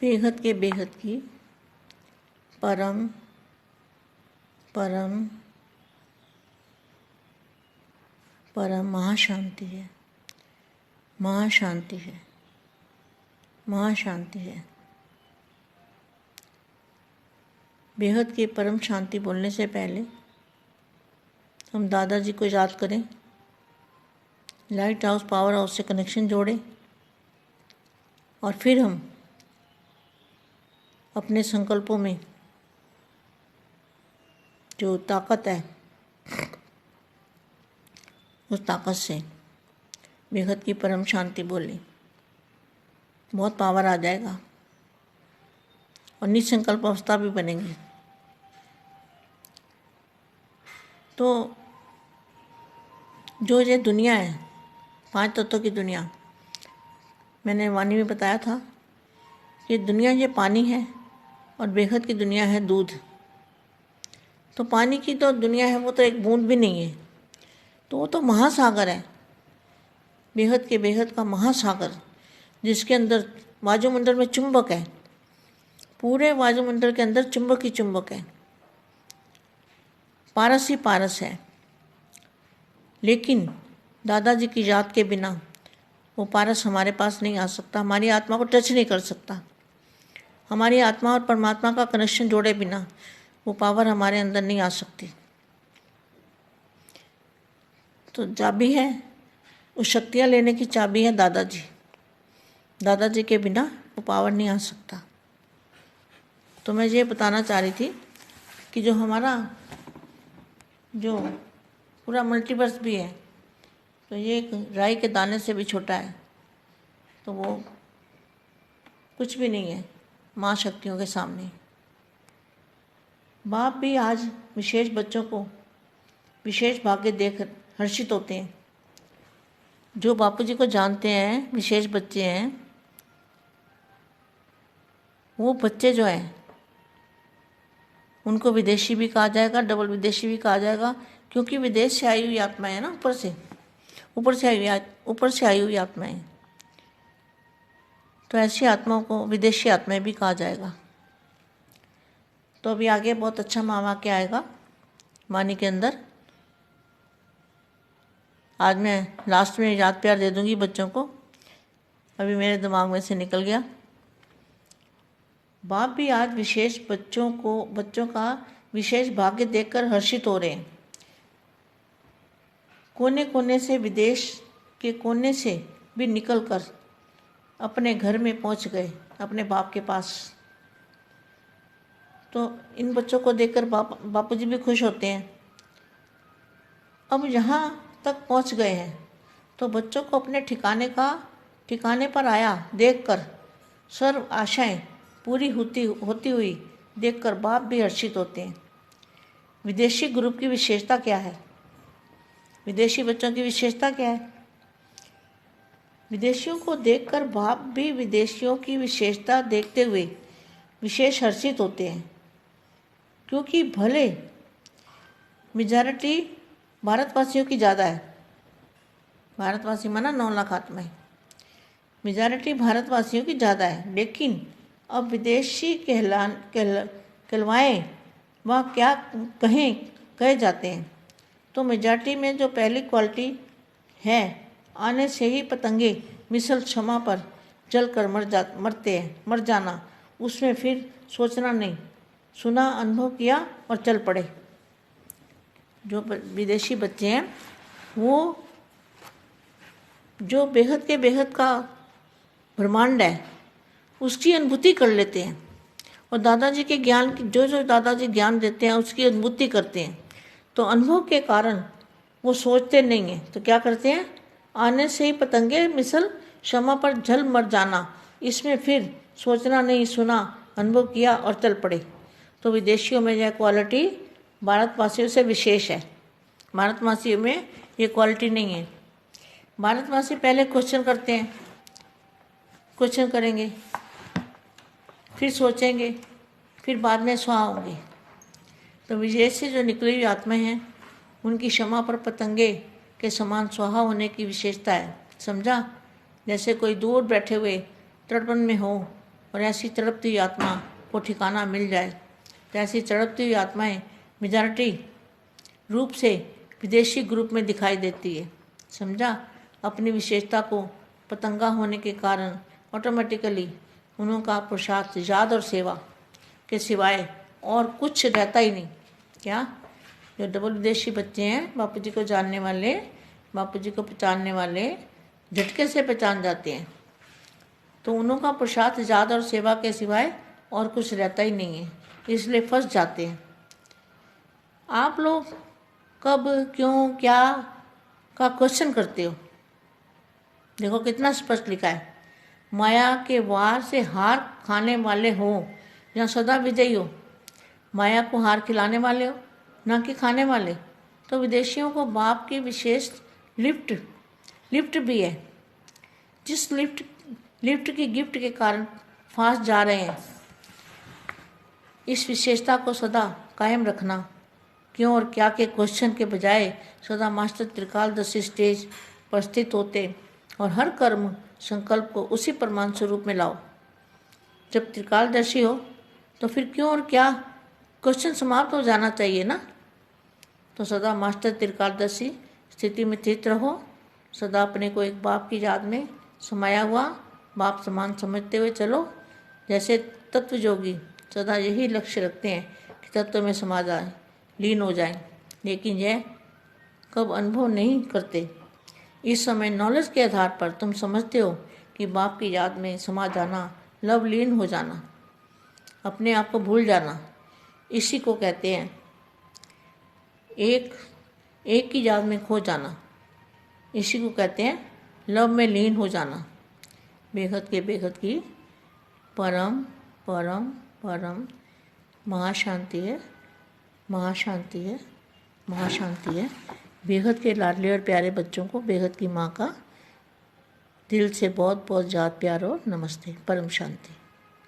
बेहद के बेहद की परम परम परम महाशांति है, महाशांति है, महाशांति है। बेहद की परम शांति बोलने से पहले हम दादाजी को याद करें, लाइट हाउस पावर हाउस से कनेक्शन जोड़ें और फिर हम अपने संकल्पों में जो ताकत है उस ताकत से बेहद की परम शांति बोलें। बहुत पावर आ जाएगा और निसंकल्प अवस्था भी बनेगी। तो जो ये दुनिया है, 5 तत्वों की दुनिया, मैंने वाणी में बताया था कि दुनिया ये पानी है और बेहद की दुनिया है दूध। तो पानी की तो दुनिया है, वो तो एक बूंद भी नहीं है, तो वो तो महासागर है, बेहद के बेहद का महासागर, जिसके अंदर वायुमंडल में चुंबक है, पूरे वायुमंडल के अंदर चुंबक ही चुंबक है, पारस ही पारस है। लेकिन दादाजी की याद के बिना वो पारस हमारे पास नहीं आ सकता, हमारी आत्मा को टच नहीं कर सकता। हमारी आत्मा और परमात्मा का कनेक्शन जोड़े बिना वो पावर हमारे अंदर नहीं आ सकती। तो चाबी है, उस शक्तियाँ लेने की चाबी है दादाजी। दादाजी के बिना वो पावर नहीं आ सकता। तो मैं ये बताना चाह रही थी कि जो हमारा जो पूरा मल्टीवर्स भी है, तो ये एक राई के दाने से भी छोटा है, तो वो कुछ भी नहीं है माँ शक्तियों के सामने। बाप भी आज विशेष बच्चों को विशेष भाग्य देख हर्षित होते हैं। जो बापूजी को जानते हैं, विशेष बच्चे हैं, वो बच्चे जो हैं उनको विदेशी भी कहा जाएगा, डबल विदेशी भी कहा जाएगा, क्योंकि विदेश से आई हुई आत्मा है ना, ऊपर से आई हुई आत्माएं। तो ऐसी आत्माओं को विदेशी आत्माएं भी कहा जाएगा। तो अभी आगे बहुत अच्छा महावाक्य आएगा वाणी के अंदर। आज मैं लास्ट में याद प्यार दे दूंगी बच्चों को, अभी मेरे दिमाग में से निकल गया। बाप भी आज विशेष बच्चों का विशेष भाग्य देखकर हर्षित हो रहे हैं। कोने कोने से, विदेश के कोने से भी निकलकर अपने घर में पहुंच गए, अपने बाप के पास। तो इन बच्चों को देखकर बापूजी भी खुश होते हैं। अब यहाँ तक पहुंच गए हैं तो बच्चों को अपने ठिकाने पर आया देखकर, सर्व आशाएं पूरी होती हुई देखकर बाप भी हर्षित होते हैं। विदेशी ग्रुप की विशेषता क्या है? विदेशी बच्चों की विशेषता क्या है? विदेशियों को देखकर बाप भी विदेशियों की विशेषता देखते हुए विशेष हर्षित होते हैं, क्योंकि भले मेजॉरिटी भारतवासियों की ज़्यादा है, भारतवासी माना 9 लाख आत्माएं, मेजॉरिटी भारतवासियों की ज़्यादा है, लेकिन अब विदेशी कहलवाएँ वह क्या कहे जाते हैं। तो मेजॉरिटी में जो पहली क्वालिटी है, आने से ही पतंगे मिसल क्षमा पर जल कर मर जाना, उसमें फिर सोचना नहीं, सुना, अनुभव किया और चल पड़े। जो विदेशी बच्चे हैं वो जो बेहद के बेहद का ब्रह्मांड है उसकी अनुभूति कर लेते हैं, और दादाजी के ज्ञान की जो दादाजी ज्ञान देते हैं उसकी अनुभूति करते हैं। तो अनुभव के कारण वो सोचते नहीं हैं, तो क्या करते हैं, आने से ही पतंगे मिसल क्षमा पर जल मर जाना, इसमें फिर सोचना नहीं, सुना, अनुभव किया और चल पड़े। तो विदेशियों में यह क्वालिटी भारतवासियों से विशेष है, भारतवासियों में ये क्वालिटी नहीं है। भारतवासी पहले क्वेश्चन करते हैं, क्वेश्चन करेंगे, फिर सोचेंगे, फिर बाद में स्वाहा होंगे। तो विदेश से जो निकली हुई आत्माएं हैं उनकी क्षमा पर पतंगे के समान स्वाहा होने की विशेषता है, समझा? जैसे कोई दूर बैठे हुए तड़पन में हो और ऐसी तड़पती हुई आत्मा को ठिकाना मिल जाए। तो ऐसी तड़पती हुई आत्माएं मेजॉरिटी रूप से विदेशी ग्रुप में दिखाई देती है। समझा? अपनी विशेषता को पतंगा होने के कारण ऑटोमेटिकली उनका पुरुषार्थ याद और सेवा के सिवाय और कुछ रहता ही नहीं। क्या? जो डबल विदेशी बच्चे हैं, बापू जी को जानने वाले, बापू जी को पहचानने वाले झटके से पहचान जाते हैं, तो उनका पुरुषार्थ याद और सेवा के सिवाय और कुछ रहता ही नहीं है, इसलिए फंस जाते हैं। आप लोग कब, क्यों, क्या का क्वेश्चन करते हो? देखो कितना स्पष्ट लिखा है, माया के वार से हार खाने वाले हो या सदा विजयी हो। माया को हार खिलाने वाले हो, ना कि खाने वाले। तो विदेशियों को बाप की विशेष लिफ्ट भी है। जिस लिफ्ट की गिफ्ट के कारण फांस जा रहे हैं, इस विशेषता को सदा कायम रखना। क्यों और क्या के क्वेश्चन के बजाय सदा मास्टर त्रिकालदर्शी स्टेज पर स्थित होते और हर कर्म संकल्प को उसी परमाणु स्वरूप में लाओ। जब त्रिकालदर्शी हो तो फिर क्यों और क्या क्वेश्चन समाप्त हो जाना चाहिए ना। तो सदा मास्टर त्रिकालदर्शी स्थिति में स्थित रहो। सदा अपने को एक बाप की याद में समाया हुआ बाप समान समझते हुए चलो। जैसे तत्व योगी सदा यही लक्ष्य रखते हैं कि तत्व में समा जाए, लीन हो जाए, लेकिन यह कब अनुभव नहीं करते। इस समय नॉलेज के आधार पर तुम समझते हो कि बाप की याद में समा जाना, लवलीन हो जाना, अपने आप को भूल जाना, इसी को कहते हैं एक की याद में खो जाना। इसी को कहते हैं लव में लीन हो जाना। बेहद के बेहद की परम परम परम महाशांति है, महाशांति है, महाशांति है। बेहद के लाडले और प्यारे बच्चों को बेहद की माँ का दिल से बहुत बहुत याद, प्यार और नमस्ते। परम शांति।